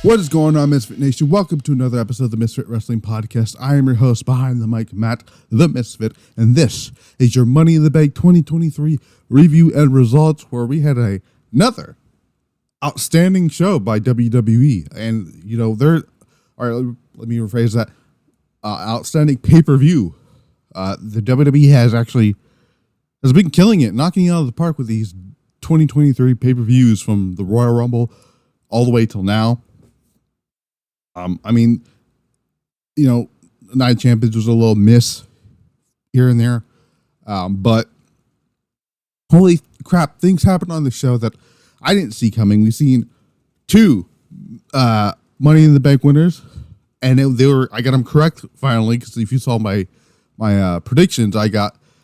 What is going on, Misfit Nation? Welcome to another episode of the Misfit Wrestling Podcast. I am your host behind the mic, Matt the Misfit, and this is your Money in the Bank 2023 review and results, where we had another outstanding show by WWE. And, you know, let me rephrase that, outstanding pay-per-view. The WWE has been killing it, knocking it out of the park with these 2023 pay-per-views from the Royal Rumble all the way till now. I mean, you know, Night of Champions was a little miss here and there. But holy crap, things happened on the show that I didn't see coming. We've seen two Money in the Bank winners, and I got them correct finally, because if you saw my predictions,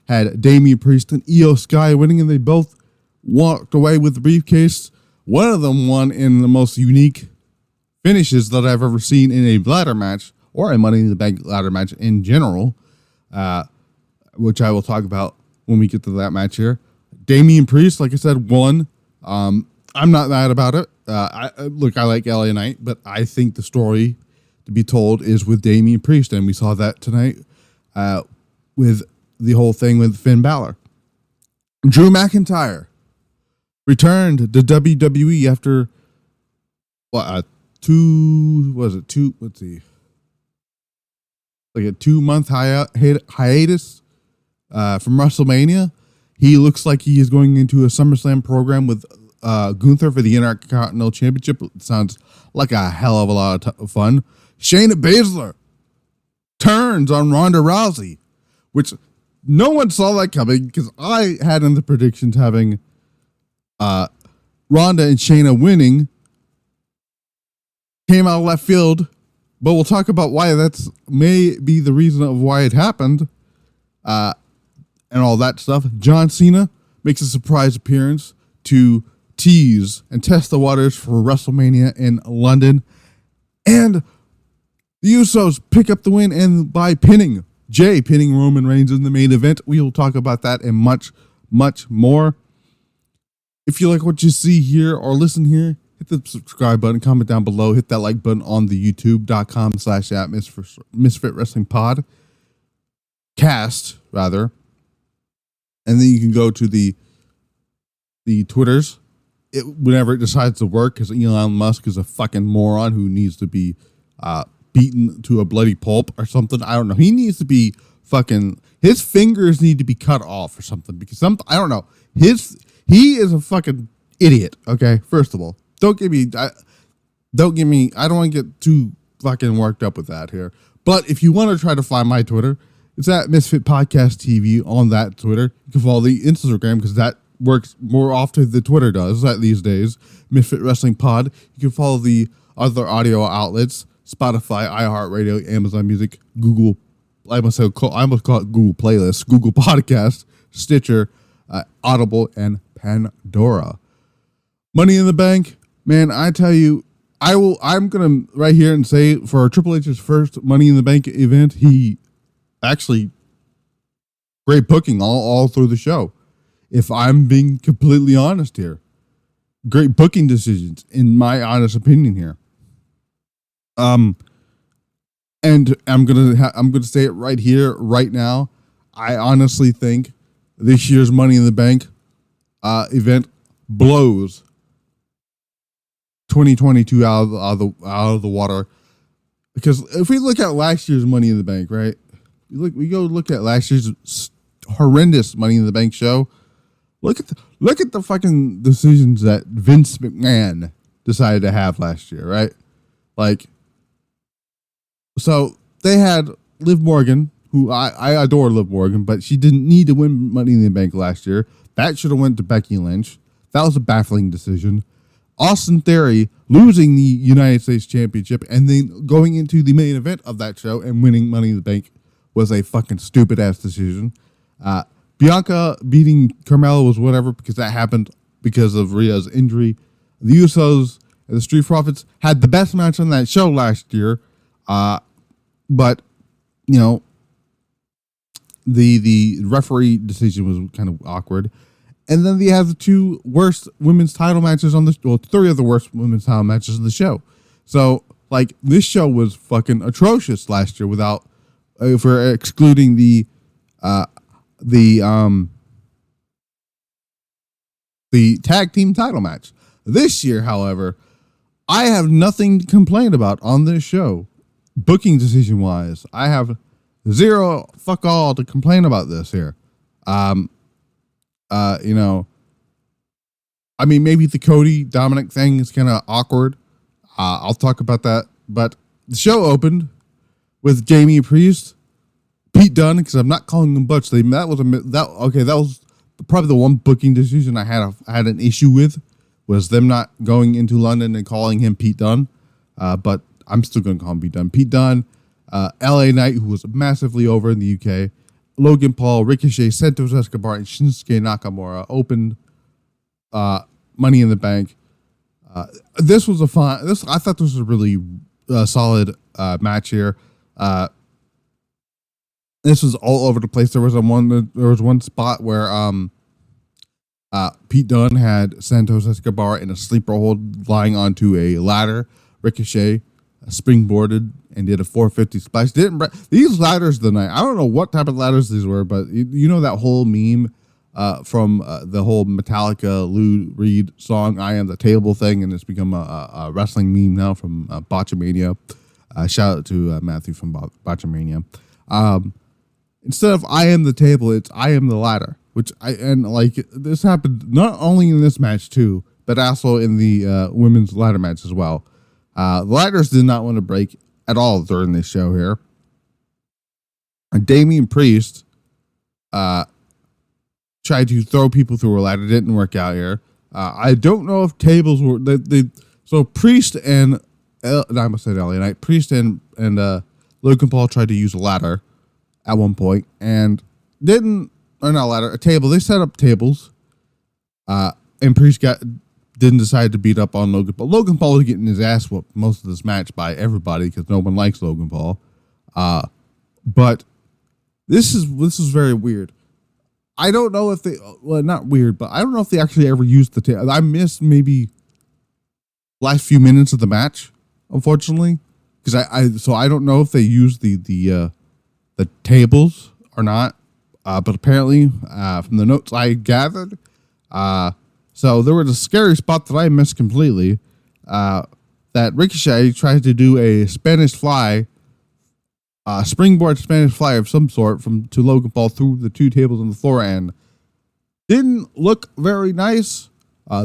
had Damian Priest and IYO Sky winning, and they both walked away with the briefcase. One of them won in the most unique finishes that I've ever seen in a ladder match, or a Money in the Bank ladder match in general, which I will talk about when we get to that match here. Damian Priest, like I said, won. I'm not mad about it. I like LA Knight, but I think the story to be told is with Damian Priest, and we saw that tonight with the whole thing with Finn Balor. Drew McIntyre returned to WWE after a 2-month hiatus from WrestleMania. He looks like he is going into a SummerSlam program with Gunther for the Intercontinental Championship. It sounds like a hell of a lot of fun. Shayna Baszler turns on Ronda Rousey, which no one saw that coming, because I had in the predictions having Ronda and Shayna winning. Came out of left field, but we'll talk about why that's may be the reason of why it happened, and all that stuff. John Cena makes a surprise appearance to tease and test the waters for WrestleMania in London, and the Usos pick up the win, and by pinning Roman Reigns in the main event. We will talk about that and much, much more. If you like what you see here or listen here, hit the subscribe button, comment down below, hit that like button on the youtube.com/Misfit Wrestling Pod cast, rather. And then you can go to the Twitters whenever it decides to work, because Elon Musk is a fucking moron who needs to be beaten to a bloody pulp or something. I don't know. He needs to be his fingers need to be cut off or something, because I don't know. He is a fucking idiot. Okay, first of all. I don't want to get too fucking worked up with that here. But if you want to try to find my Twitter, it's at Misfit Podcast TV on that Twitter. You can follow the Instagram, because that works more often than Twitter does these days. Misfit Wrestling Pod. You can follow the other audio outlets: Spotify, iHeartRadio, Amazon Music, Google. I almost call it Google Playlist, Google Podcast, Stitcher, Audible, and Pandora. Money in the Bank. Man, I tell you, I'm going to right here and say, for Triple H's first Money in the Bank event, he actually, great booking all through the show. If I'm being completely honest here, great booking decisions, in my honest opinion here. And I'm gonna say it right here, right now. I honestly think this year's Money in the Bank event blows 2022 out of the water, because if we look at last year's Money in the Bank, right? We go look at last year's horrendous Money in the Bank show. Look at the fucking decisions that Vince McMahon decided to have last year, right? So they had Liv Morgan, who I adore Liv Morgan, but she didn't need to win Money in the Bank last year. That should have went to Becky Lynch. That was a baffling decision. Austin Theory losing the United States Championship and then going into the main event of that show and winning Money in the Bank was a fucking stupid ass decision. Bianca beating Carmella was whatever, because that happened because of Rhea's injury. The Usos and the Street Profits had the best match on that show last year, but you know, the referee decision was kind of awkward. And then they have the two worst women's title matches on the, well, three of the worst women's title matches on the show. So, like, this show was fucking atrocious last year without, for excluding the tag team title match. This year, however, I have nothing to complain about on this show. Booking decision wise, I have zero fuck all to complain about this here. You know, I mean, maybe the Cody Dominik thing is kind of awkward. I'll talk about that. But the show opened with Damian Priest, Pete Dunne, because I'm not calling them Butch. That was probably the one booking decision I had an issue with, was them not going into London and calling him Pete Dunne. But I'm still going to call him Pete Dunne. Pete Dunne, LA Knight, who was massively over in the UK, Logan Paul, Ricochet, Santos Escobar, and Shinsuke Nakamura opened Money in the Bank. This was I thought this was a really solid match here. This was all over the place. There was one spot where Pete Dunne had Santos Escobar in a sleeper hold, lying onto a ladder. Ricochet springboarded and did a 450 splash. These ladders tonight, I don't know what type of ladders these were, but you know that whole meme from the whole Metallica Lou Reed song, I Am the Table thing, and it's become a wrestling meme now from Botchamania. Shout out to Matthew from Botchamania. Instead of I Am the Table, it's I Am the Ladder, this happened not only in this match too, but also in the women's ladder match as well. The ladders did not want to break at all during this show here. Damian Priest tried to throw people through a ladder. Didn't work out here. I don't know if tables were... So Priest and... I almost said LA Knight. Priest and Logan Paul tried to use a ladder at one point and didn't... Or not a ladder, a table. They set up tables. And Priest didn't decide to beat up on Logan Paul. Logan Paul was getting his ass whooped most of this match by everybody because no one likes Logan Paul. But this is very weird. I don't know if not weird, but I don't know if they actually ever used the table. I missed maybe last few minutes of the match, unfortunately, because I don't know if they used the tables or not. But apparently, from the notes I gathered, so there was a scary spot that I missed completely. That Ricochet tried to do a Spanish fly, springboard Spanish fly of some sort to Logan Paul through the two tables on the floor, and didn't look very nice.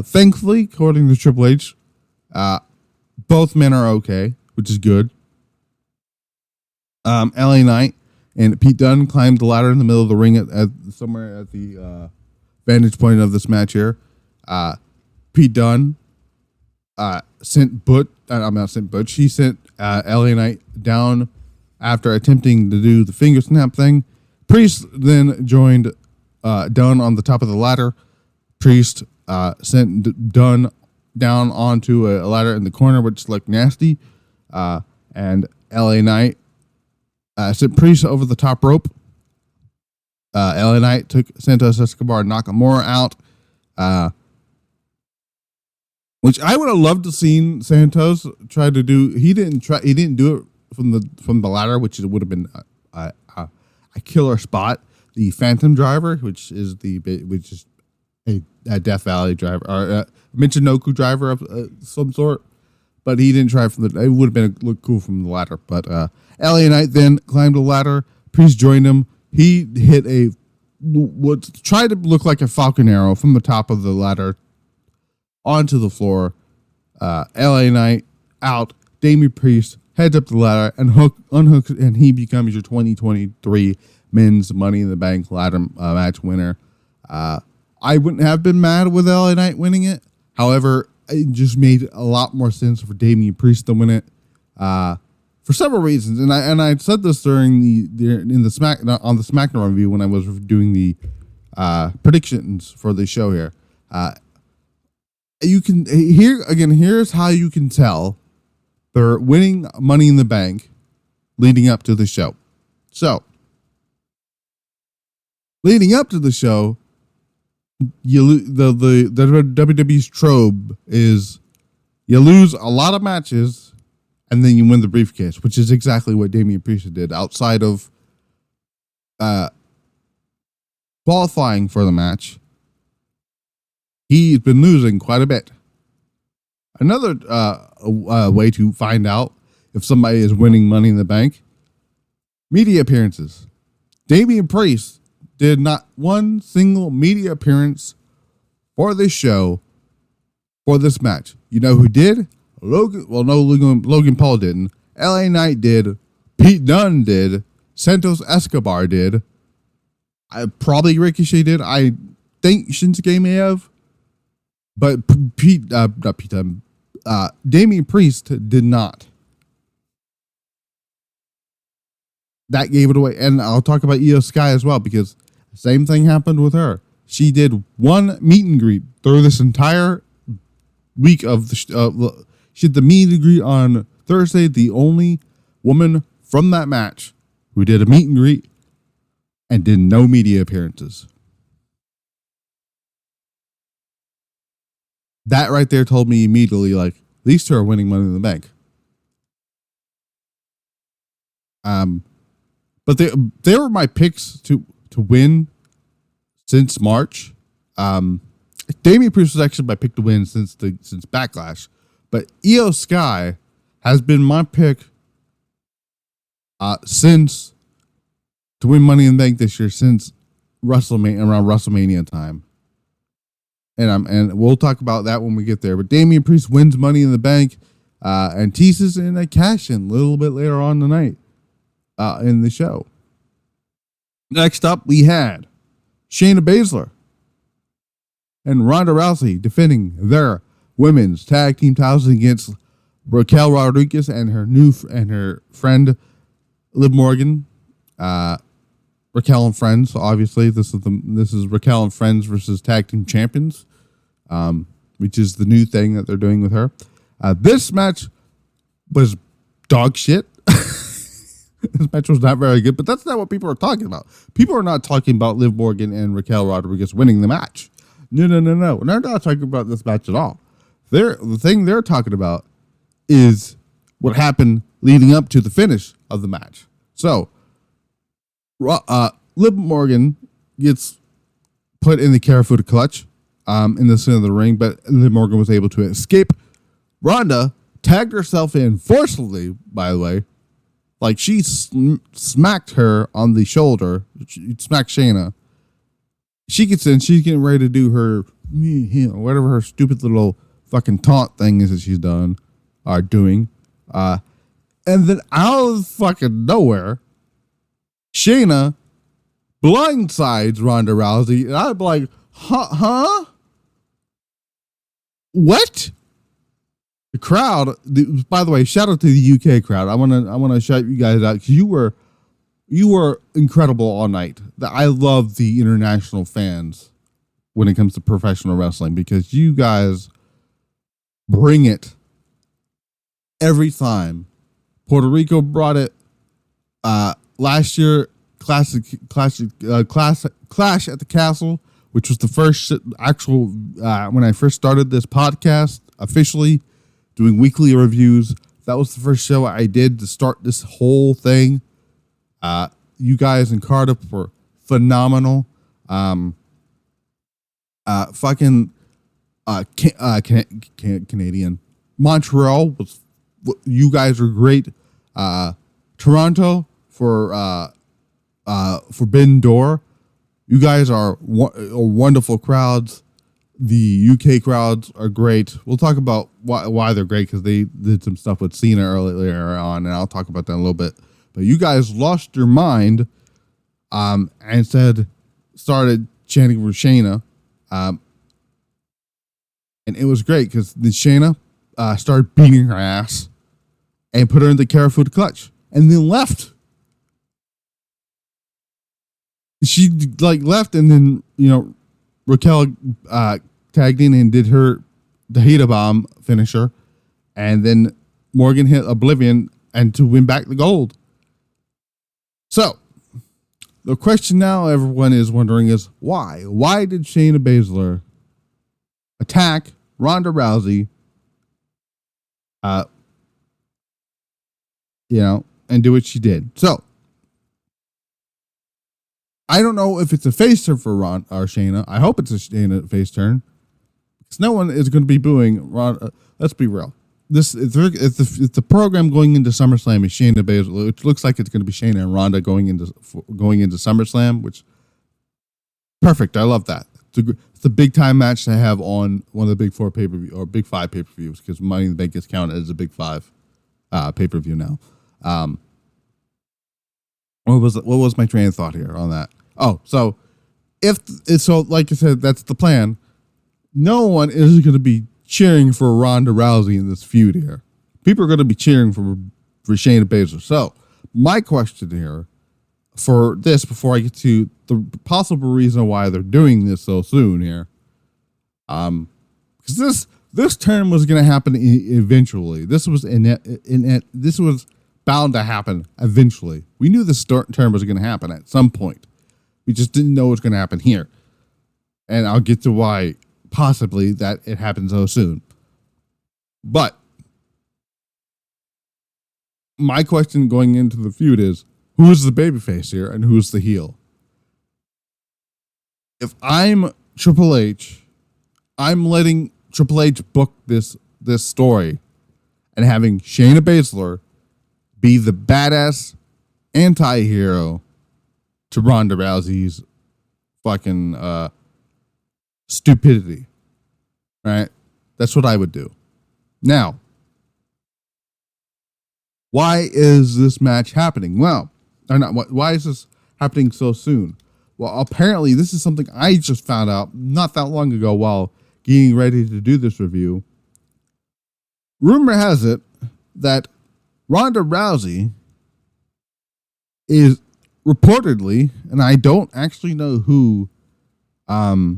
Thankfully, according to Triple H, both men are okay, which is good. LA Knight and Pete Dunne climbed the ladder in the middle of the ring at somewhere at the vantage point of this match here. Pete Dunne sent Butch. He sent LA Knight down after attempting to do the finger snap thing. Priest then joined Dunne on the top of the ladder. Priest sent Dunne down onto a ladder in the corner, which looked nasty. And LA Knight sent Priest over the top rope. LA Knight took Santos Escobar and Nakamura out. Which I would have loved to seen Santos try to do. He didn't do it from the ladder, which would have been a killer spot. The Phantom Driver, which is a Death Valley driver or a Michinoku driver of some sort, but he didn't try it it would have looked cool from the ladder. But LA Knight then climbed the ladder. Priest joined him. He hit what tried to look like a Falcon Arrow from the top of the ladder onto the floor. LA Knight out. Damian Priest heads up the ladder and unhooks, and he becomes your 2023 men's Money in the Bank ladder match winner. I wouldn't have been mad with LA Knight winning it. However, it just made a lot more sense for Damian Priest to win it for several reasons. And I said this during on the SmackDown review when I was doing the predictions for the show here. Here's how you can tell they're winning Money in the Bank leading up to the show. So, leading up to the show, the WWE's trope is you lose a lot of matches and then you win the briefcase, which is exactly what Damian Priest did outside of qualifying for the match. He's been losing quite a bit. Another way to find out if somebody is winning Money in the Bank, media appearances. Damian Priest did not one single media appearance for this show, for this match. You know who did? Logan Paul didn't. LA Knight did. Pete Dunne did. Santos Escobar did. Probably Ricochet did. I think Shinsuke may have. But Damian Priest did not. That gave it away. And I'll talk about IYO Sky as well, because the same thing happened with her. She did one meet and greet through this entire week of the she did the meet and greet on Thursday, the only woman from that match who did a meet and greet and did no media appearances. That right there told me immediately, like, these two are winning Money in the Bank. But they were my picks to win since March. Damian Priest was actually my pick to win since Backlash, but IYO Sky has been my pick since to win Money in the Bank this year, since WrestleMania, around WrestleMania time. And we'll talk about that when we get there. But Damian Priest wins Money in the Bank and teases in a cash-in a little bit later on tonight in the show. Next up, we had Shayna Baszler and Ronda Rousey defending their women's tag team titles against Raquel Rodriguez and her friend Liv Morgan. Raquel and Friends, obviously. This is Raquel and Friends versus Tag Team Champions, which is the new thing that they're doing with her. This match was dog shit. This match was not very good, but that's not what people are talking about. People are not talking about Liv Morgan and Raquel Rodriguez winning the match. No. They're not talking about this match at all. The thing they're talking about is what happened leading up to the finish of the match. So, Liv Morgan gets put in the Karafuda clutch in the center of the ring, but Liv Morgan was able to escape. Ronda tagged herself in forcefully, by the way. Like, she smacked her on the shoulder. She smacked Shayna. She gets in. She's getting ready to do her, whatever her stupid little fucking taunt thing is that she's doing. And then out of fucking nowhere, Shayna blindsides Ronda Rousey. And I'm like, huh? What? The crowd, by the way, shout out to the UK crowd. I want to shout you guys out because you were incredible all night. I love the international fans when it comes to professional wrestling because you guys bring it every time. Puerto Rico brought it last year. Clash at the Castle, which was the first actual when I first started this podcast officially doing weekly reviews. That was the first show I did to start this whole thing. You guys in Cardiff were phenomenal. Canadian. Montreal was. You guys are great. Toronto for Forbidden Door. You guys are wonderful crowds. The UK crowds are great. We'll talk about why they're great because they did some stuff with Cena earlier on, and I'll talk about that in a little bit. But you guys lost your mind and started chanting for Shayna. And it was great because the Shayna started beating her ass and put her in the Karafuda clutch and then left. She left and then, Raquel tagged in and did her Tahita Bomb finisher. And then Morgan hit Oblivion and to win back the gold. So, the question now everyone is wondering is why? Why did Shayna Baszler attack Ronda Rousey and do what she did. So I don't know if it's a face turn for Ron or Shayna. I hope it's a Shayna face turn, because no one is going to be booing Ron. Let's be real. It's the program going into SummerSlam is Shayna Baszler. It looks like it's going to be Shayna and Ronda going into SummerSlam, which perfect. I love that. It's a big time match to have on one of the big 4 pay-per-view or big 5 pay-per-views, because Money in the Bank is counted as a big 5 pay-per-view now. What was my train of thought here on that? Oh, so like I said, that's the plan. No one is going to be cheering for Ronda Rousey in this feud here. People are going to be cheering for Shayna Baszler. So my question here for this, before I get to the possible reason why they're doing this so soon here, because this turn was going to happen eventually. This was this was bound to happen eventually. We knew this turn was going to happen at some point. We just didn't know it was going to happen here, and I'll get to why possibly that it happened so soon. But my question going into the feud is, who is the babyface here and who's the heel? If I'm Triple H, I'm letting Triple H book this story and having Shayna Baszler be the badass anti-hero to Ronda Rousey's fucking stupidity. Right? That's what I would do. Now, why is this match happening? Well, why is this happening so soon? Well, apparently this is something I just found out not that long ago while getting ready to do this review. Rumor has it that Ronda Rousey is reportedly, and I don't actually know who, I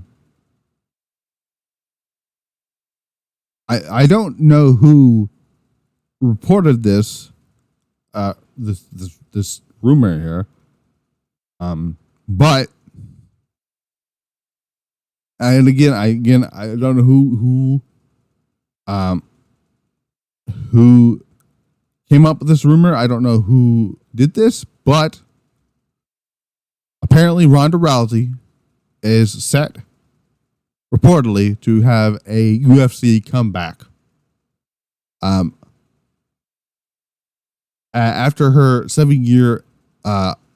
don't know who reported this, this rumor here, but, and again, I don't know who came up with this rumor. I don't know who did this, but apparently Ronda Rousey is set, reportedly, to have a UFC comeback. After her 7-year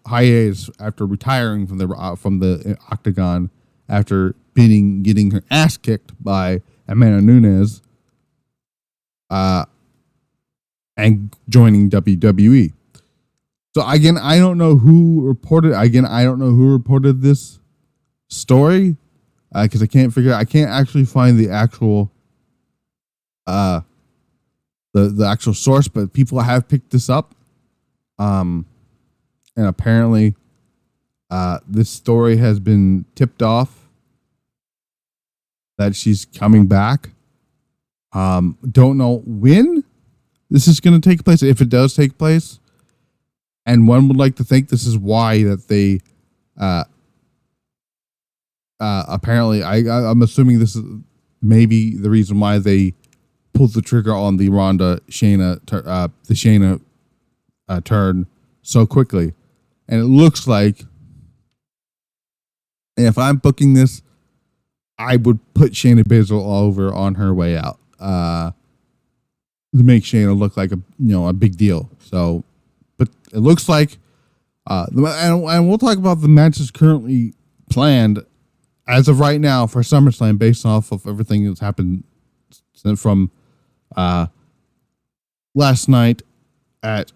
hiatus, after retiring from the octagon, after getting her ass kicked by Amanda Nunes, and joining WWE. So again, I don't know who reported. I don't know who reported this story, because I can't actually find the actual the actual source, but people have picked this up, and apparently this story has been tipped off that she's coming back. Don't know when this is going to take place, if it does take place, and one would like to think this is why that they apparently I'm assuming this is maybe the reason why they pulled the trigger on the Ronda Shayna turn so quickly. And it looks like, if I'm booking this, I would put Shayna Baszler all over on her way out, to make Shayna look like a big deal. So, but it looks like, and we'll talk about the matches currently planned as of right now for SummerSlam, based off of everything that's happened from last night at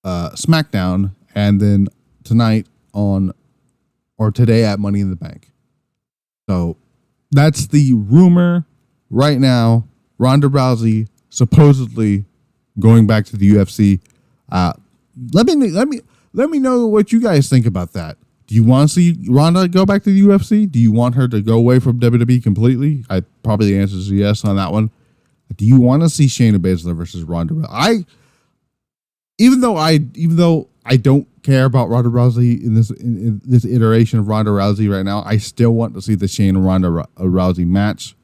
SmackDown, and then tonight today at Money in the Bank. So that's the rumor right now. Ronda Rousey supposedly going back to the UFC. Let me know what you guys think about that. Do you want to see Ronda go back to the UFC? Do you want her to go away from WWE completely? Probably the answer is yes on that one. Do you want to see Shayna Baszler versus Ronda Rousey? Even though I don't care about Ronda Rousey in this iteration of Ronda Rousey right now, I still want to see the Shayna Ronda Rousey match.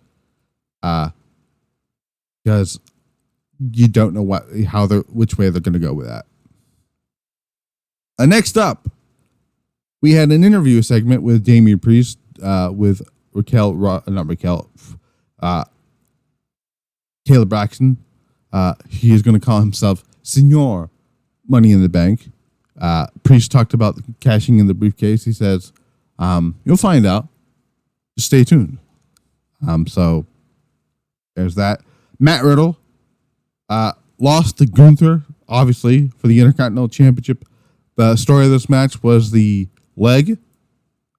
Because you don't know which way they're going to go with that. Next up, we had an interview segment with Damian Priest with Caleb Braxton. He is going to call himself Senor Money in the Bank. Priest talked about cashing in the briefcase. He says, you'll find out. Just stay tuned. So there's that. Matt Riddle lost to Gunther, obviously, for the Intercontinental Championship. The story of this match was the leg,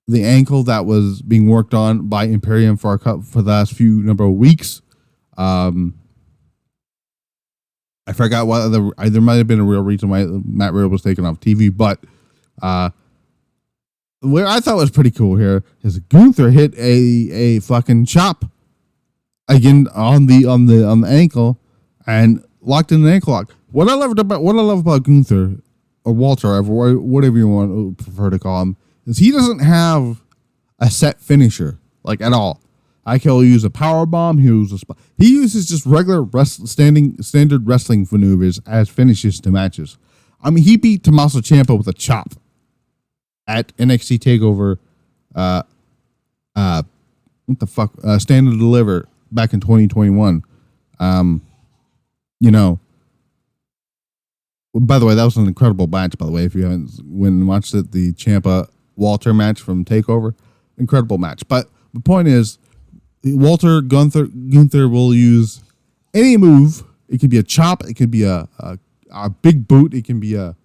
the ankle that was being worked on by Imperium for the last number of weeks. I forgot why there might have been a real reason why Matt Riddle was taken off TV, but what I thought was pretty cool here is Gunther hit a fucking chop again on the ankle and locked in an ankle lock. What I love about Gunther, or Walter, or whatever you want to prefer to call him, is he doesn't have a set finisher, like, at all. I can use a power bomb. He uses just regular standard wrestling maneuvers as finishes to matches. I mean, he beat Tommaso Ciampa with a chop at NXT Takeover. Stand and Deliver back in 2021. By the way, that was an incredible match, by the way. If you haven't went and watched it, the Ciampa Walter match from Takeover, incredible match. But the point is, Gunther will use any move. It could be a chop. It could be a big boot. It can be a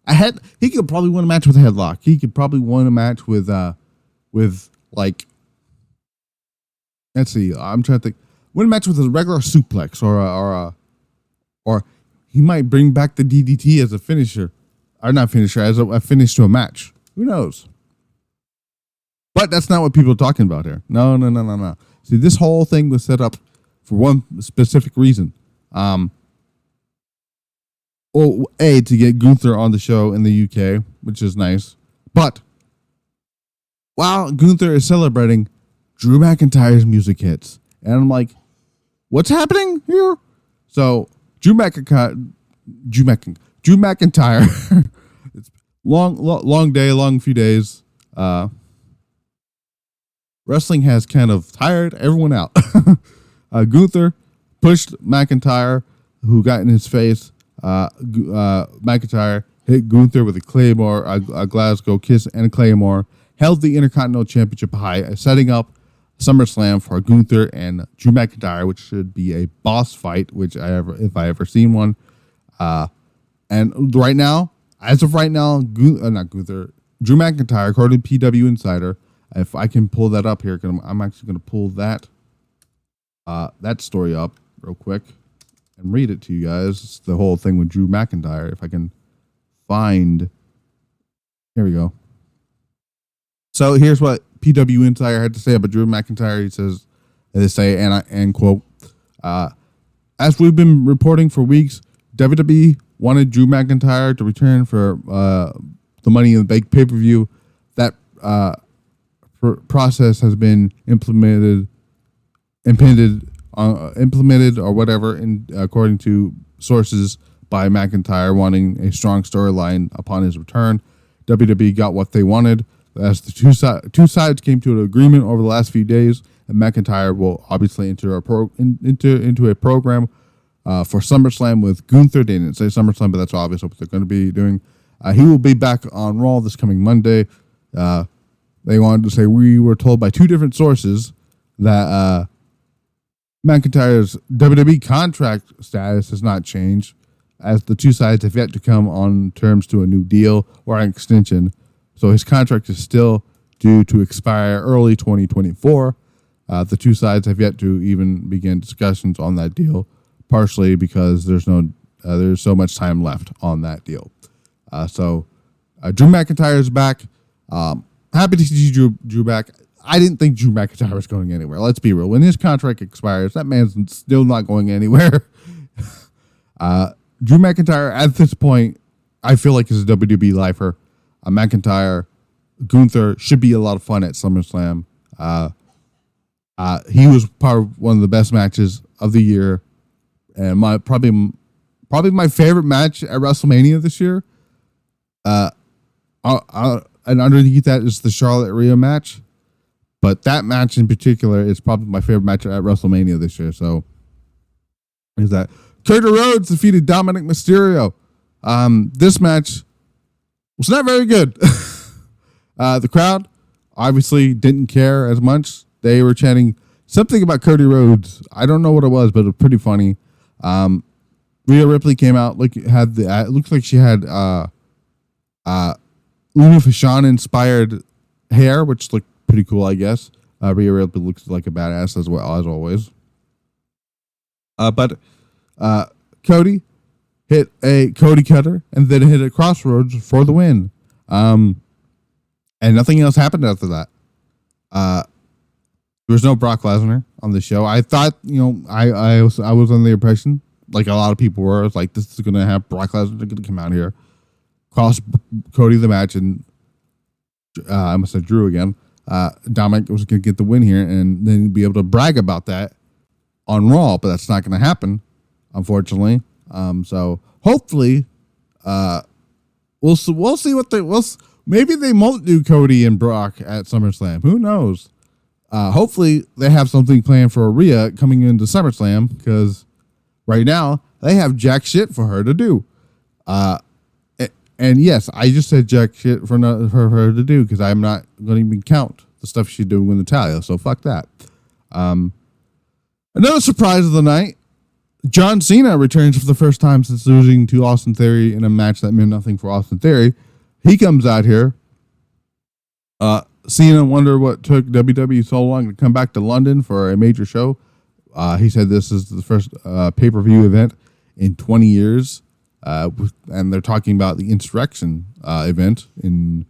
head. He could probably win a match with a headlock. He could probably win a match with like, let's see. I'm trying to think. Win a match with a regular suplex or he might bring back the DDT as a finisher, or not finisher, as a finish to a match. Who knows? But that's not what people are talking about here. No. See, this whole thing was set up for one specific reason. To get Gunther on the show in the UK, which is nice. But while Gunther is celebrating, Drew McIntyre's music hits. And I'm like, what's happening here? So Drew McIntyre. It's long day, long few days. Wrestling has kind of tired everyone out. Gunther pushed McIntyre, who got in his face. McIntyre hit Gunther with a Claymore, a Glasgow Kiss, and a Claymore. Held the Intercontinental Championship high, setting up SummerSlam for Gunther and Drew McIntyre, which should be a boss fight, if I ever seen one. And right now, as of right now, Drew McIntyre, according to PW Insider, if I can pull that up here, I'm actually going to pull that story up real quick and read it to you guys. It's the whole thing with Drew McIntyre. If I can find, here we go. So here's what PW Insider had to say about Drew McIntyre. He says, and I quote, as we've been reporting for weeks, WWE wanted Drew McIntyre to return for the Money in the Bank pay-per-view. That process has been implemented or whatever, according to sources by McIntyre wanting a strong storyline upon his return. WWE got what they wanted. As the two sides came to an agreement over the last few days, and McIntyre will obviously enter into a program for SummerSlam with Gunther. They didn't say SummerSlam, but that's obviously what they're going to be doing. He will be back on Raw this coming Monday. They wanted to say, we were told by two different sources that McIntyre's WWE contract status has not changed, as the two sides have yet to come on terms to a new deal or an extension. So his contract is still due to expire early 2024. The two sides have yet to even begin discussions on that deal, partially because there's so much time left on that deal. So Drew McIntyre is back. Happy to see Drew back. I didn't think Drew McIntyre was going anywhere. Let's be real. When his contract expires, that man's still not going anywhere. Drew McIntyre, at this point, I feel like is a WWE lifer. McIntyre, Gunther should be a lot of fun at SummerSlam. He was part of one of the best matches of the year and my probably my favorite match at WrestleMania this year. And underneath that is the Charlotte Rhea match, but that match in particular is probably my favorite match at WrestleMania this year. So, is that Cody Rhodes defeated Dominik Mysterio. This match was not very good. The crowd obviously didn't care as much. They were chanting something about Cody Rhodes. I don't know what it was, but it was pretty funny. Rhea Ripley came out, it looks like she had Luna Vachon inspired hair, which looked pretty cool, I guess. Rhea Ripley looks like a badass as well, as always. But Cody hit a Cody cutter and then hit a crossroads for the win. And nothing else happened after that. There was no Brock Lesnar on the show. I thought, I was under the impression, like a lot of people were, like, this is going to have Brock Lesnar going to come out here, cost Cody the match, and I almost said Drew again. Dominik was going to get the win here and then be able to brag about that on Raw, but that's not going to happen, unfortunately. So hopefully, we'll see what maybe they won't do Cody and Brock at SummerSlam. Who knows? Hopefully they have something planned for Rhea coming into SummerSlam, because right now they have jack shit for her to do. And yes, I just said jack shit for her to do, because I'm not going to even count the stuff she's doing with Natalya. So fuck that. Another surprise of the night: John Cena returns for the first time since losing to Austin Theory in a match that meant nothing for Austin Theory. He comes out here. Cena wondered what took WWE so long to come back to London for a major show. He said this is the first pay-per-view event in 20 years. And they're talking about the Insurrection event in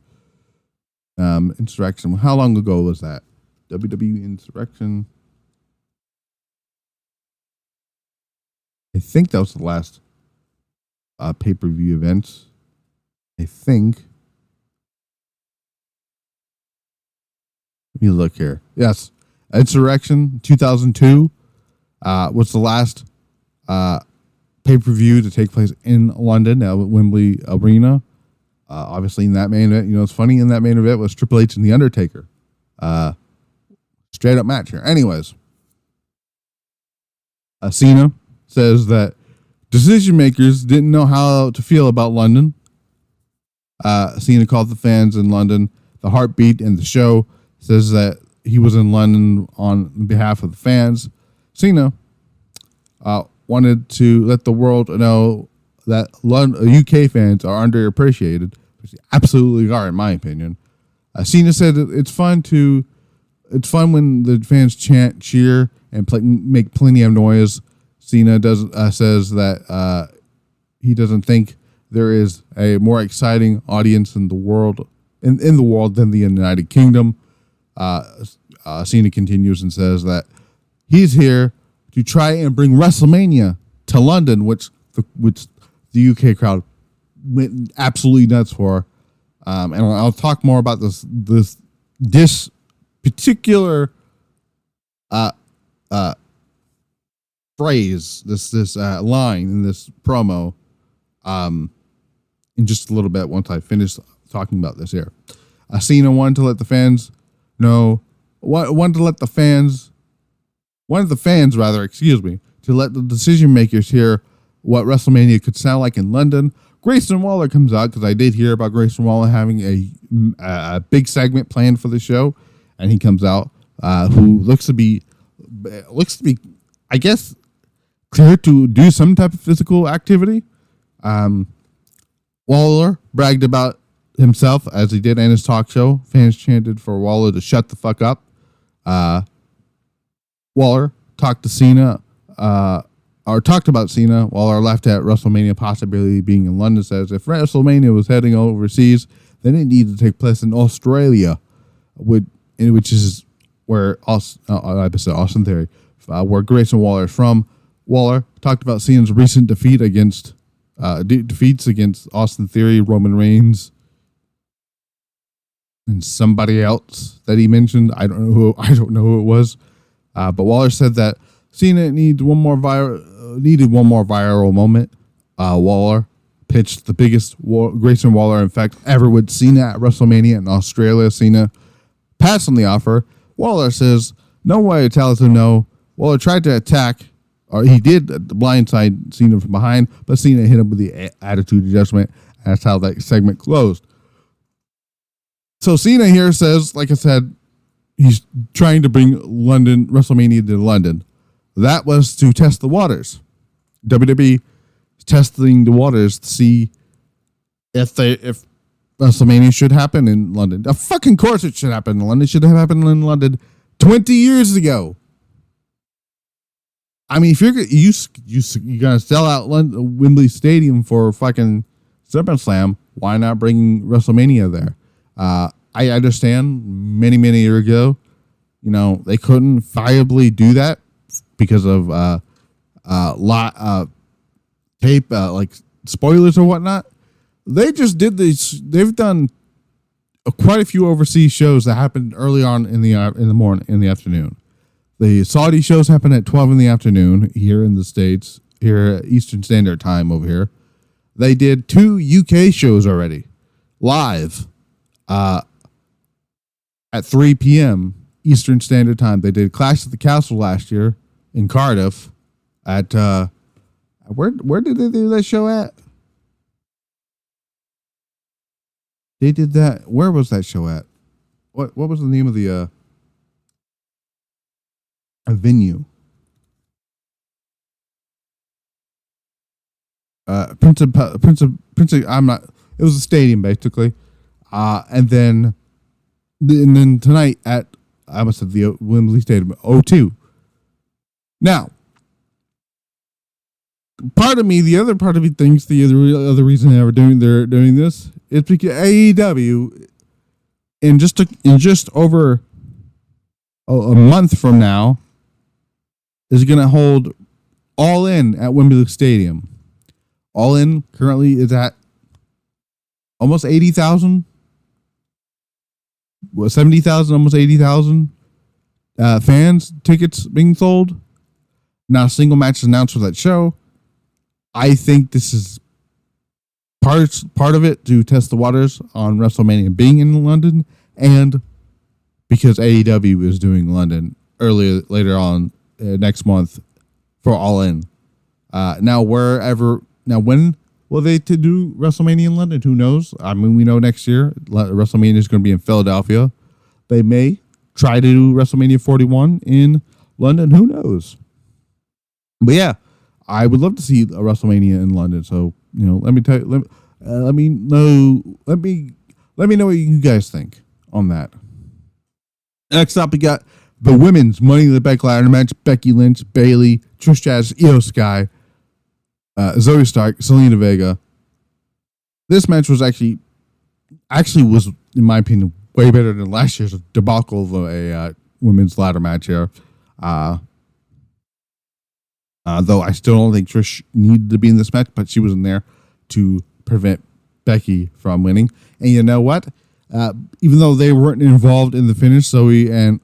Insurrection. How long ago was that? WWE Insurrection. I think that was the last pay-per-view event. I think. Let me look here. Yes. Insurrection 2002 was the last pay-per-view to take place in London at Wembley Arena. Obviously, in that main event, it's funny, in that main event was Triple H and The Undertaker. Straight up match here. Anyways, Cena says that decision makers didn't know how to feel about London. Cena called the fans in London the heartbeat in the show. Says that he was in London on behalf of the fans. Cena wanted to let the world know that UK fans are underappreciated, which they absolutely are, in my opinion. Cena said it's fun when the fans chant, cheer, and make plenty of noise. Cena says that he doesn't think there is a more exciting audience in the world than the United Kingdom. Cena continues and says that he's here to try and bring WrestleMania to London, which the UK crowd went absolutely nuts for. And I'll talk more about this particular phrase, this line in this promo, in just a little bit once I finish talking about this here. Cena wanted to let the fans know, wanted to let the fans, to let the decision makers hear what WrestleMania could sound like in London. Grayson Waller comes out, because I did hear about Grayson Waller having a big segment planned for the show, and he comes out, who looks to be, I guess, clear to do some type of physical activity. Waller bragged about himself, as he did in his talk show. Fans chanted for Waller to shut the fuck up. Waller talked about Cena. Waller left at WrestleMania possibly being in London. Says if WrestleMania was heading overseas, then it needed to take place in Australia, which is where Austin Theory, where Grayson Waller is from. Waller talked about Cena's recent defeats against Austin Theory, Roman Reigns, and somebody else that he mentioned. I don't know who it was. But Waller said that Cena needed one more viral moment. Waller pitched the biggest Grayson Waller effect ever with Cena at WrestleMania in Australia. Cena passed on the offer. Waller says, no way, tells him no. Waller tried to attack, or he did the blindside Cena from behind, but Cena hit him with the attitude adjustment. And that's how that segment closed. So Cena here says, like I said, he's trying to bring WrestleMania to London. That was to test the waters. WWE testing the waters to see if WrestleMania should happen in London. Of fucking course it should happen in London. It should have happened in London 20 years ago. I mean, if you're gonna sell out Wembley Stadium for fucking SummerSlam, why not bring WrestleMania there? I understand many years ago, they couldn't viably do that because of tape, like spoilers or whatnot. They just did this. They've done quite a few overseas shows that happened early on in the afternoon. The Saudi shows happen at 12 in the afternoon here in the States, here Eastern Standard Time over here. They did 2 UK shows already, live, at 3 p.m. Eastern Standard Time. They did Clash at the Castle last year in Cardiff at, where did they do that show at? They did that, where was that show at? What was the name of the, venue? Prince of, it was a stadium basically. And then tonight at, I must have the Wembley Stadium, O2. Now, the other part of me thinks the other reason they're doing this is because AEW in just over a month from now is going to hold All In at Wembley Stadium. All In currently is at almost 80,000. 70,000, almost 80,000 fans, tickets being sold. Not a single match is announced for that show. I think this is part of it to test the waters on WrestleMania being in London, and because AEW is doing London later on next month for All In. Now when will they to do WrestleMania in London? Who knows? I mean, we know next year WrestleMania is going to be in Philadelphia. They may try to do WrestleMania 41 in London. Who knows? But yeah, I would love to see a WrestleMania in London. So let me know what you guys think on that. Next up, we got the women's Money in the Bank ladder match: Becky Lynch, Bayley, Trish Stratus, Io Sky, Zoe Stark, Selena Vega. This match was actually was, in my opinion, way better than last year's debacle of a women's ladder match here. Though I still don't think Trish needed to be in this match, but she was in there to prevent Becky from winning. And you know what? Even though they weren't involved in the finish, Zoe and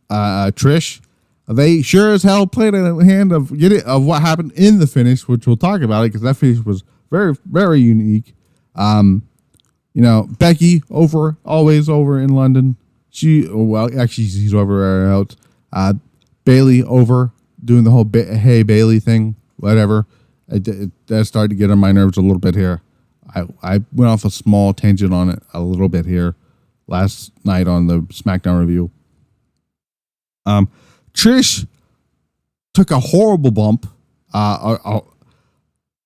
Trish, they sure as hell played a hand of what happened in the finish, which we'll talk about it because that finish was very, very unique. Becky always over in London. She's over out. Bayley over doing the whole hey Bayley thing, whatever. That started to get on my nerves a little bit here. I went off a small tangent on it a little bit here last night on the SmackDown review. Trish took a horrible bump.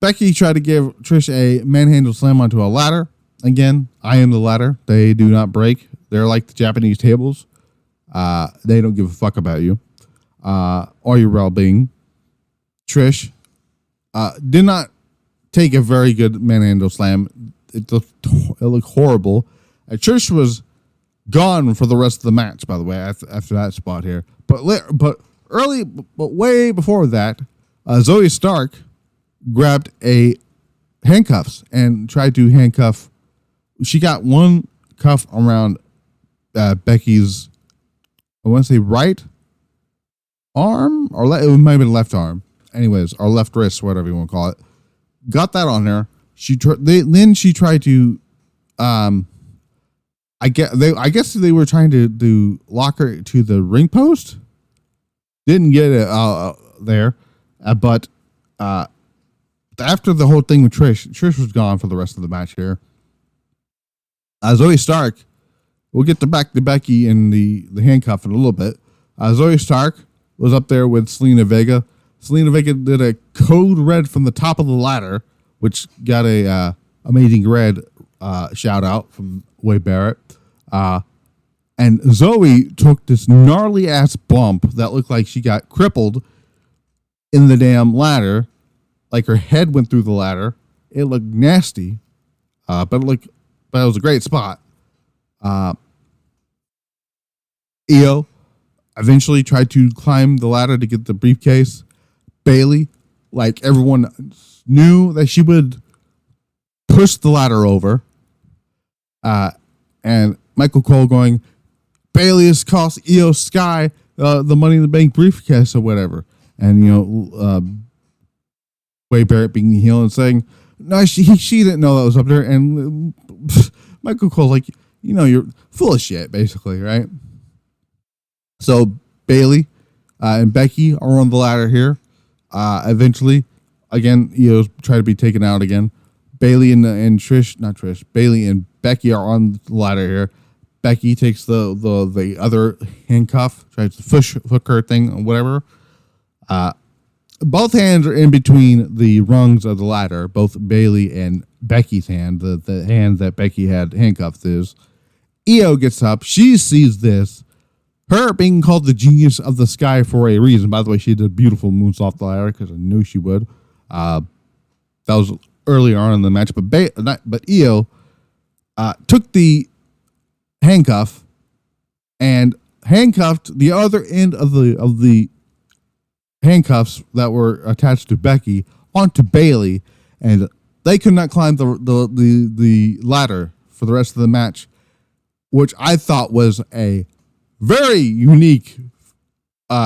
Becky tried to give Trish a manhandle slam onto a ladder. Again, I am the ladder. They do not break. They're like the Japanese tables. They don't give a fuck about you or your well-being. Trish did not take a very good manhandle slam. It looked horrible. Trish was gone for the rest of the match, by the way, after that spot here. But way before that, Zoe Stark grabbed a handcuffs and tried to handcuff. She got one cuff around Becky's, I want to say right arm, or it might have been left arm. Anyways, or left wrist, whatever you want to call it. Got that on her. Then she tried to, I guess they were trying to lock her to the ring post. Didn't get it there, but after the whole thing with Trish was gone for the rest of the match here. Zoe Stark, we'll get back to Becky and the handcuff in a little bit. Zoe Stark was up there with Selena Vega. Selena Vega did a code red from the top of the ladder, which got a Amazing Red shout out from Wade Barrett. And Zoe took this gnarly ass bump that looked like she got crippled in the damn ladder. Like her head went through the ladder. It looked nasty. But it was a great spot. Io eventually tried to climb the ladder to get the briefcase. Bayley, like everyone knew that she would push the ladder over. And Michael Cole going, Bayley has cost Io Sky the Money in the Bank briefcase or whatever. And, Wade Barrett being the heel and saying, no, she didn't know that was up there. And Michael Cole's like, you're full of shit, basically, right? So Bayley and Becky are on the ladder here. Eventually, again, Io's try to be taken out again. Bayley and Bayley and Becky are on the ladder here. Becky takes the other handcuff, tries to hook her thing or whatever. Both hands are in between the rungs of the ladder, both Bayley and Becky's hand, the hand that Becky had handcuffed is. Io gets up. She sees this. Her being called the genius of the sky for a reason. By the way, she did a beautiful moonsault off the ladder because I knew she would. That was earlier on in the match. But Io took the handcuff and handcuffed the other end of the handcuffs that were attached to Becky onto Bayley, and they could not climb the ladder for the rest of the match, which I thought was a very unique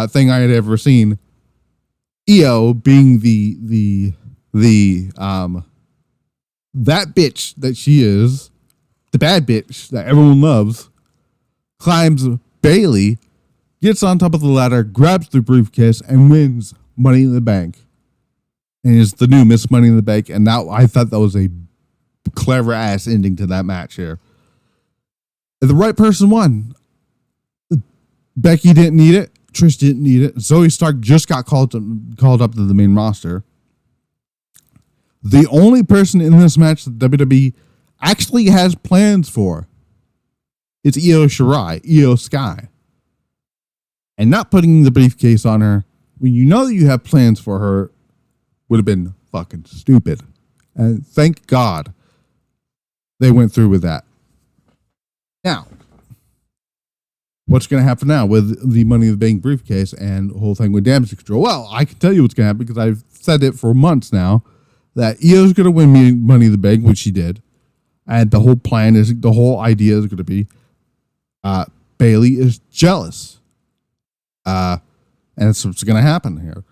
thing I had ever seen. Io being the that bitch that she is, the bad bitch that everyone loves, climbs Bayley, gets on top of the ladder, grabs the briefcase, and wins Money in the Bank. And is the new Miss Money in the Bank. And now I thought that was a clever ass ending to that match here. The right person won. Becky didn't need it. Trish didn't need it. Zoe Stark just got called up to the main roster. The only person in this match that WWE actually has plans for is Io Shirai, Io Sky. And not putting the briefcase on her when you know that you have plans for her would have been fucking stupid. And thank God they went through with that. Now, what's going to happen now with the Money in the Bank briefcase and the whole thing with damage control? Well, I can tell you what's going to happen because I've said it for months now that Io's going to win Money in the Bank, which she did. And the whole idea is going to be Bayley is jealous. And that's what's going to happen here.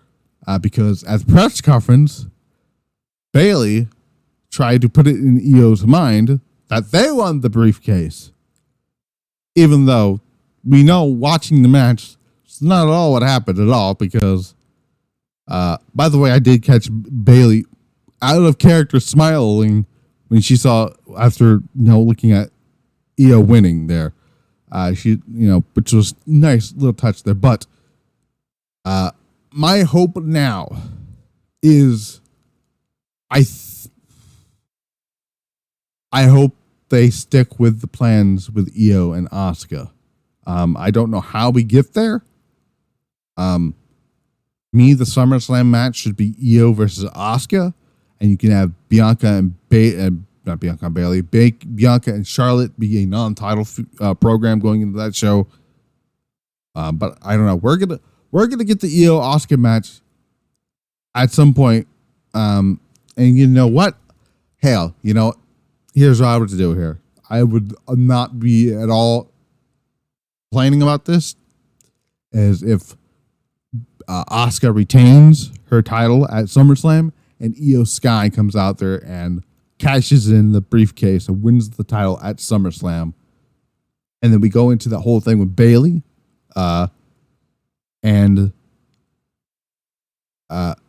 Because at the press conference, Bayley tried to put it in Io's mind that they won the briefcase. Even though we know watching the match, it's not at all what happened at all. Because, by the way, I did catch Bayley out of character smiling when she saw, after, looking at Io winning there. Which was nice little touch there. But my hope now is I hope they stick with the plans with Io and Asuka. I don't know how we get there. The SummerSlam match should be Io versus Asuka, and you can have Bianca and Bianca and Charlotte be a non-title program going into that show. But I don't know. We're gonna get the Io Asuka match at some point. And you know what? Hell, here's what I would do here. I would not be at all complaining about this, as if Asuka retains her title at SummerSlam, and Io Sky comes out there and cashes in the briefcase and wins the title at SummerSlam. And then we go into the whole thing with Bayley, and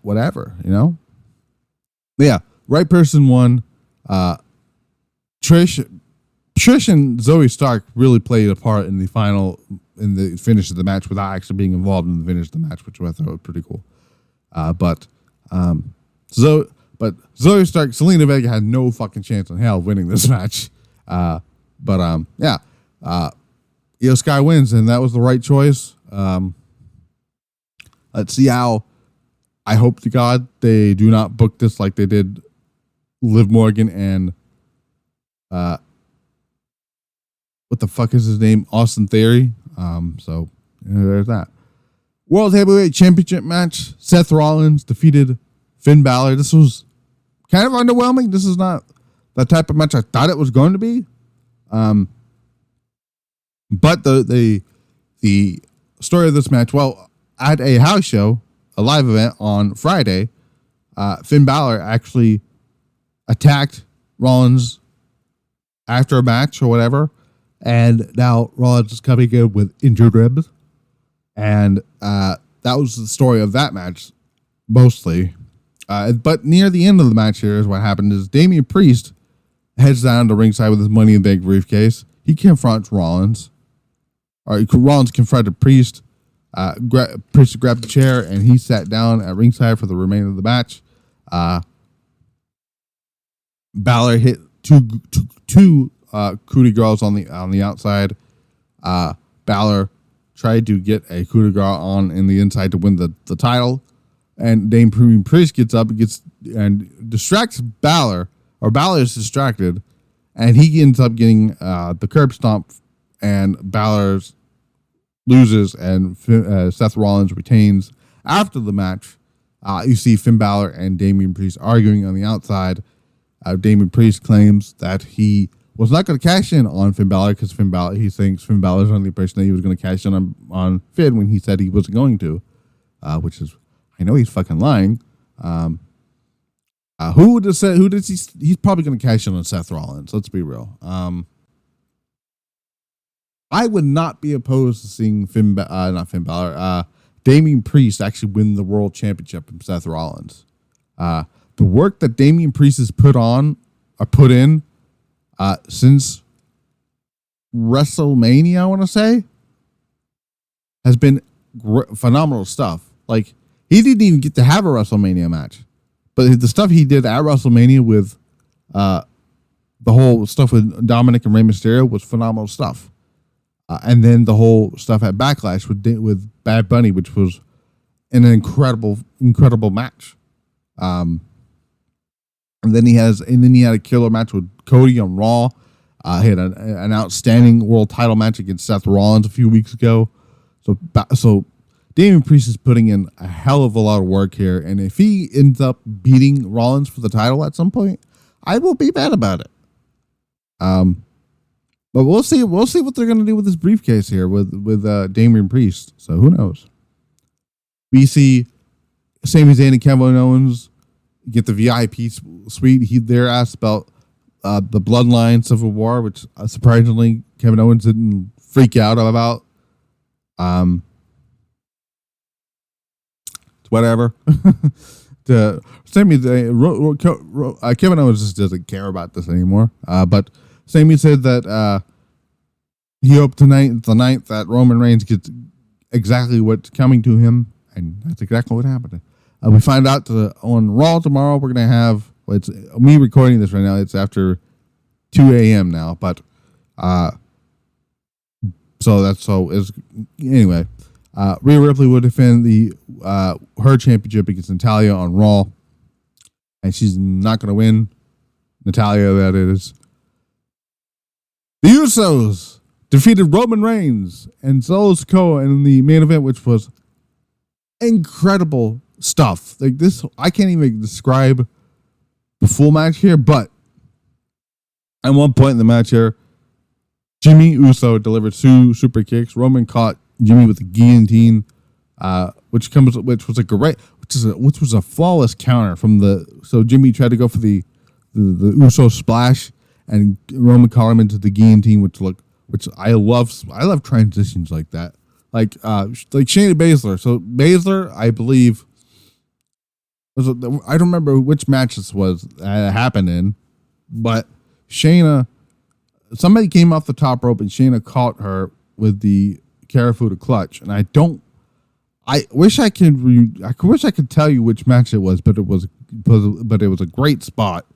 whatever, you know. But yeah, right person won. Trish and Zoe Stark really played a part in the finish of the match without actually being involved in the finish of the match, which I thought was pretty cool. But Zoe Stark, Selena Vega had no fucking chance in hell of winning this match. Io Sky wins, and that was the right choice. Let's see how. I hope to God they do not book this like they did Liv Morgan and what the fuck is his name? Austin Theory. So there's that. World Heavyweight Championship match. Seth Rollins defeated Finn Balor. This was kind of underwhelming. This is not the type of match I thought it was going to be. But the story of this match, well, at a house show, a live event on Friday, Finn Balor actually attacked Rollins after a match or whatever, and now Rollins is coming in with injured ribs, and that was the story of that match, mostly. But near the end of the match here is what happened is Damian Priest heads down to ringside with his Money in the Bank briefcase. He confronts Rollins. Rollins confronted Priest. Priest grabbed the chair and he sat down at ringside for the remainder of the match. Balor hit two coup de grace on the outside. Balor tried to get a coup de grace on in the inside to win the title, and Damian Priest gets up and distracts Balor, or Balor is distracted, and he ends up getting the curb stomp, and Balor loses, and Seth Rollins retains. After the match, you see Finn Balor and Damian Priest arguing on the outside. Damian Priest claims that he was not going to cash in on Finn Balor because he thinks Finn Balor is the only person that he was going to cash in on Finn when he said he wasn't going to, which is, I know he's fucking lying. Who does he's probably going to cash in on Seth Rollins? Let's be real. I would not be opposed to seeing Damian Priest actually win the World Championship from Seth Rollins. The work that Damian Priest has put in since WrestleMania, I want to say, has been phenomenal stuff. Like, he didn't even get to have a WrestleMania match, but the stuff he did at WrestleMania with the whole stuff with Dominik and Rey Mysterio was phenomenal stuff. And then the whole stuff at Backlash with Bad Bunny, which was an incredible match. And then he had a killer match with Cody on Raw. He had an outstanding world title match against Seth Rollins a few weeks ago. So Damian Priest is putting in a hell of a lot of work here, and if he ends up beating Rollins for the title at some point, I will be mad about it. But we'll see. We'll see what they're going to do with this briefcase here with Damian Priest. So who knows? We see Sami Zayn and Kevin Owens get the VIP suite. They're asked about the Bloodline Civil War, which surprisingly Kevin Owens didn't freak out about. Whatever. Kevin Owens just doesn't care about this anymore. But Sami said that he hoped tonight, the night that Roman Reigns gets exactly what's coming to him, and that's exactly what happened. We find out on Raw tomorrow we're going to have, it's me recording this right now, it's after 2 a.m. now, but anyway, Rhea Ripley will defend her championship against Natalya on Raw, and she's not going to win. Natalya, that is. The Usos defeated Roman Reigns and Solo Sikoa in the main event, which was incredible stuff. Like this, I can't even describe the full match here, but at one point in the match here, Jimmy Uso delivered two super kicks. Roman caught Jimmy with a guillotine which was a flawless counter from so Jimmy tried to go for the Uso splash, and Roman caught him into the guillotine, which I love. I love transitions like that, like Shayna Baszler. So Baszler, I believe, I don't remember which match this was happened in, but somebody came off the top rope and Shayna caught her with the Karafuda clutch, and I wish I could tell you which match it was, but it was a great spot.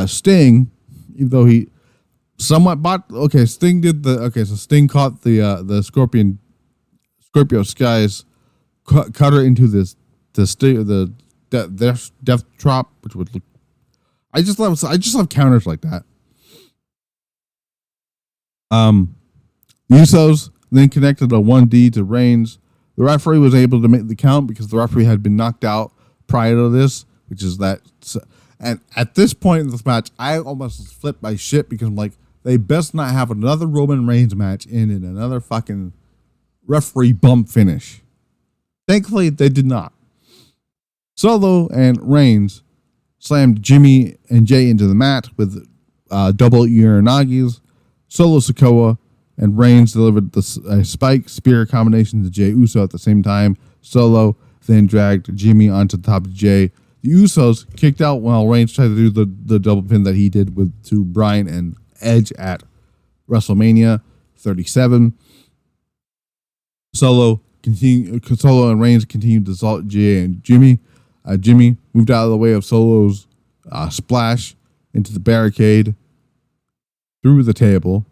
Sting, even though he somewhat Sting so Sting caught the Scorpio Skies, cut her into the death drop, which would look. I just love counters like that. The Usos then connected a 1D to Reigns. The referee was able to make the count because the referee had been knocked out prior to this, which is that. And at this point in this match, I almost flipped my shit because I'm like, they best not have another Roman Reigns match in another fucking referee bump finish. Thankfully, they did not. Solo and Reigns slammed Jimmy and Jey into the mat with double Uranagis. Solo Sikoa and Reigns delivered the spike spear combination to Jey Uso at the same time. Solo then dragged Jimmy onto the top of Jey. The Usos kicked out while Reigns tried to do the double pin that he did to Bryan and Edge at WrestleMania 37. Solo and Reigns continued to assault Jey and Jimmy. Jimmy moved out of the way of Solo's splash into the barricade through the table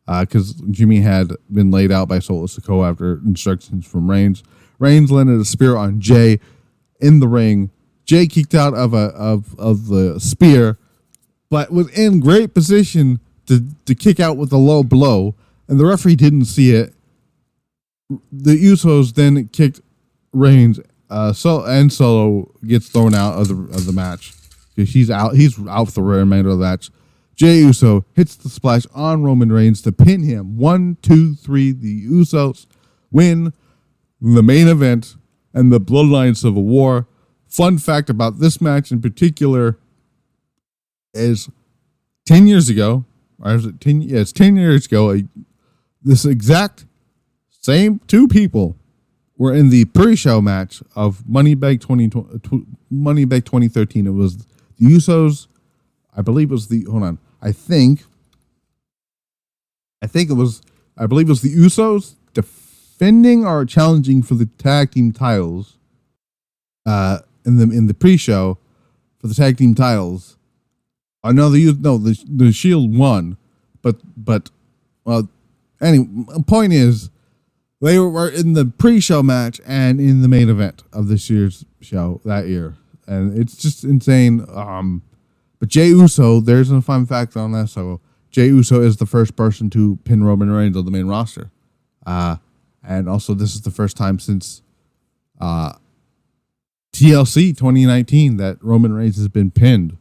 because Jimmy had been laid out by Solo Sikoa after instructions from Reigns. Reigns landed a spear on Jey in the ring. Jey kicked out of the spear, but was in great position to kick out with a low blow, and the referee didn't see it. The Usos then kicked Reigns, and Solo gets thrown out of the match. He's out for the remainder of the match. Jey Uso hits the splash on Roman Reigns to pin him. 1, 2, 3. The Usos win the main event and the Bloodline Civil War. Fun fact about this match in particular is 10 years ago, or is it 10? Yeah, it's 10 years ago. This exact same two people were in the pre-show match of Money in Bank 2013. It was the Usos. I believe it was the I believe it was the Usos defending or challenging for the tag team titles. In the pre-show for the tag team titles. The Shield won, but anyway, point is they were in the pre-show match and in the main event of this year's show that year, and it's just insane. But Jey Uso, there's a fun fact on that. So Jey Uso is the first person to pin Roman Reigns on the main roster, and also this is the first time since TLC 2019 that Roman Reigns has been pinned.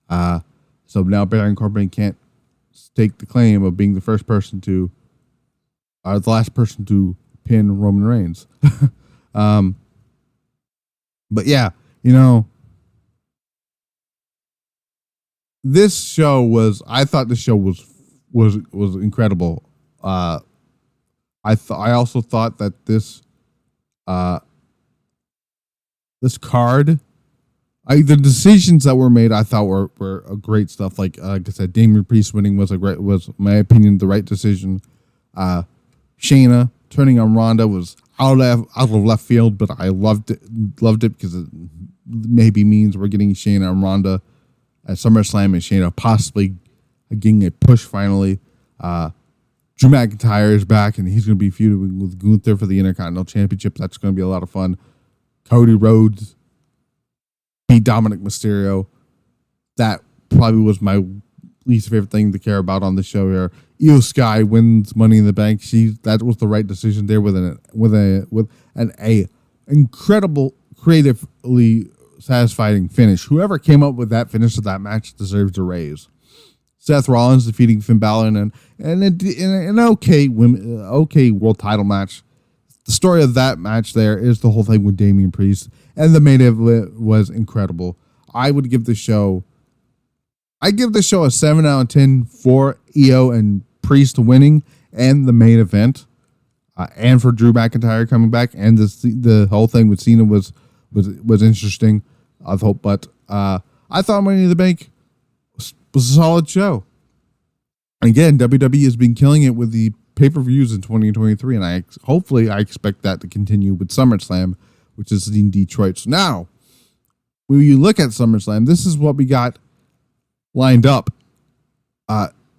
So now Baron Corbin can't stake the claim of being the first person the last person to pin Roman Reigns. But yeah, I thought this show was incredible. I also thought that this card, the decisions that were made, I thought were great stuff. Like I said, Damian Priest winning was my opinion, the right decision. Shayna turning on Ronda was out of left field, but I loved it because it maybe means we're getting Shayna and Ronda at SummerSlam, and Shayna possibly getting a push finally. Drew McIntyre is back, and he's going to be feuding with Gunther for the Intercontinental Championship. That's going to be a lot of fun. Cody Rhodes beat Dominik Mysterio. That probably was my least favorite thing to care about on the show here. Io Sky wins Money in the Bank. That was the right decision there with an incredible, creatively satisfying finish. Whoever came up with that finish of that match deserves a raise. Seth Rollins defeating Finn Balor in an okay world title match. the story of that match there is the whole thing with Damian Priest, and the main event was incredible. I give the show a 7 out of 10 for IYO and Priest winning, and the main event, and for Drew McIntyre coming back, and the whole thing with Cena was interesting. I thought, but I thought Money in the Bank was a solid show. Again, WWE has been killing it with the pay-per-views in 2023, and I expect that to continue with SummerSlam, which is in Detroit. So now, when you look at SummerSlam, this is what we got lined up,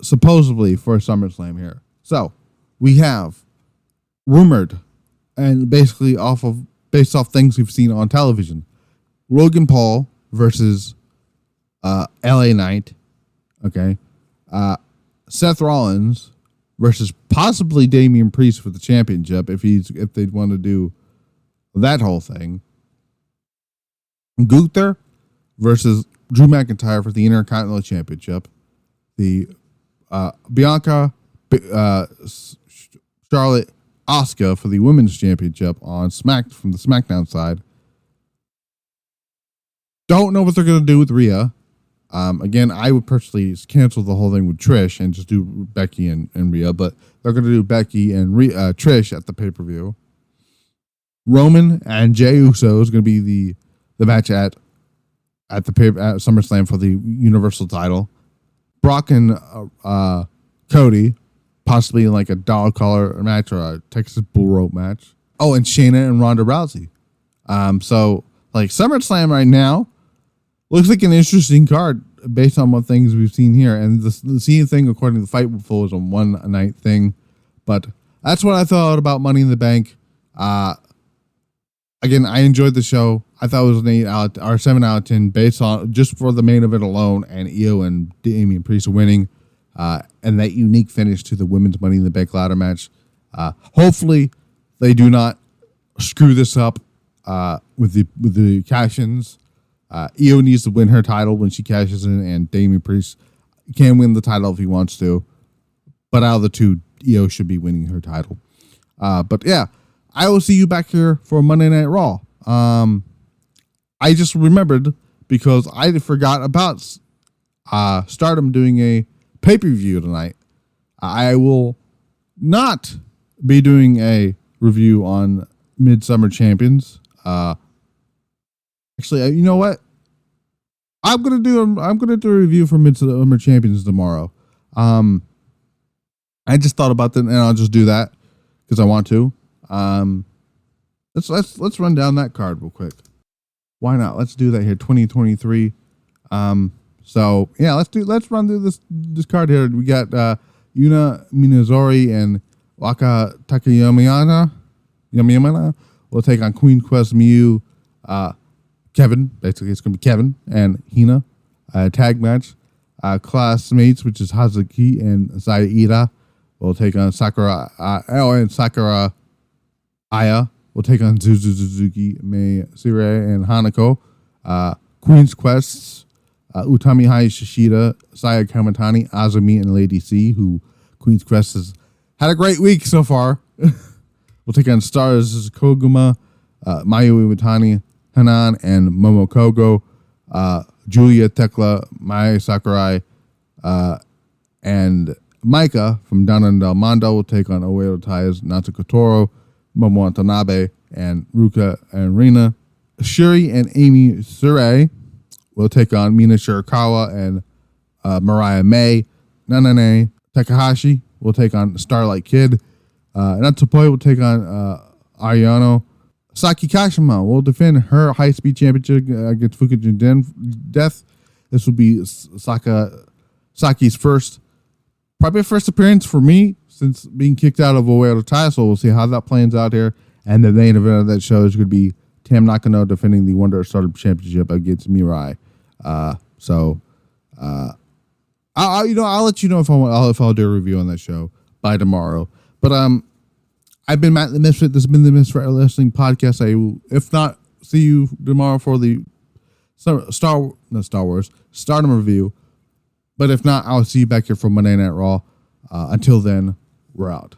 supposedly for SummerSlam here. So we have rumored, and basically based off things we've seen on television, Logan Paul versus LA Knight. Okay. Seth Rollins versus possibly Damian Priest for the championship if they'd want to do that whole thing. Gunther versus Drew McIntyre for the Intercontinental Championship. The Bianca, Charlotte, Asuka for the Women's Championship on from the SmackDown side. Don't know what they're going to do with Rhea. Again, I would personally cancel the whole thing with Trish and just do Becky and Rhea, but they're going to do Becky and Trish at the pay-per-view. Roman and Jey Uso is going to be the match at SummerSlam for the Universal title. Brock and Cody, possibly in like a dog collar match or a Texas bull rope match. Oh, and Shayna and Ronda Rousey. So like SummerSlam right now looks like an interesting card based on what things we've seen here. And the Cena thing, according to the Fightful, is a one night thing. But that's what I thought about Money in the Bank. Again, I enjoyed the show. I thought it was an 7 out of 10 based on just for the main event alone, and IYO and Damian Priest winning, and that unique finish to the women's Money in the Bank ladder match. Hopefully, they do not screw this up with the cash-ins. IYO needs to win her title when she cashes in, and Damian Priest can win the title if he wants to. But out of the two, IYO should be winning her title. But yeah, I will see you back here for Monday Night Raw. I just remembered because I forgot about Stardom doing a pay-per-view tonight. I will not be doing a review on Midsummer Champions. Actually, you know what? I'm gonna do a review for Midsummer Champions tomorrow. I just thought about that, and I'll just do that because I want to. Let's run down that card real quick. Why not? Let's do that here. 2023. So yeah, let's run through this card here. We got Yuna Minozori and Waka Takayamana. We'll take on Queen Quest Miu, Kevin. Basically, it's gonna be Kevin and Hina. Tag match. Classmates, which is Hazuki and Zaira. We'll take on Sakura. And Sakura Aya. We'll take on Suzuki, Mei Sire, and Hanako. Queen's Quests, Utami Hai Shishida, Saya Kamatani, Azumi, and Lady C, who Queen's Quest has had a great week so far. We'll take on Stars Koguma, Mayu Iwatani, Hanan, and Momo Kogo. Julia Tekla, Mai Sakurai, and Maika from Down in Del Mondo will take on Oedo Tai's Natsuko Toro, Momo Watanabe, and Ruka and Rina. Shuri and Amy Surai will take on Mina Shirakawa and Mariah May. Nanane Takahashi will take on Starlight Kid. Natsupoi will take on Ayano. Saki Kashima will defend her high-speed championship against Fukuji Death. This will be Saki's first appearance for me since being kicked out of Oedo Tai, so we'll see how that plans out here. And the main event of that show is going to be Tam Nakano defending the Wonder Stardom Championship against Mirai. I'll let you know if I'll do a review on that show by tomorrow. But I've been Matt the Misfit. This has been the Misfit Wrestling Podcast. I will, if not, see you tomorrow for the Stardom review. But if not, I'll see you back here for Monday Night Raw. Until then, we're out.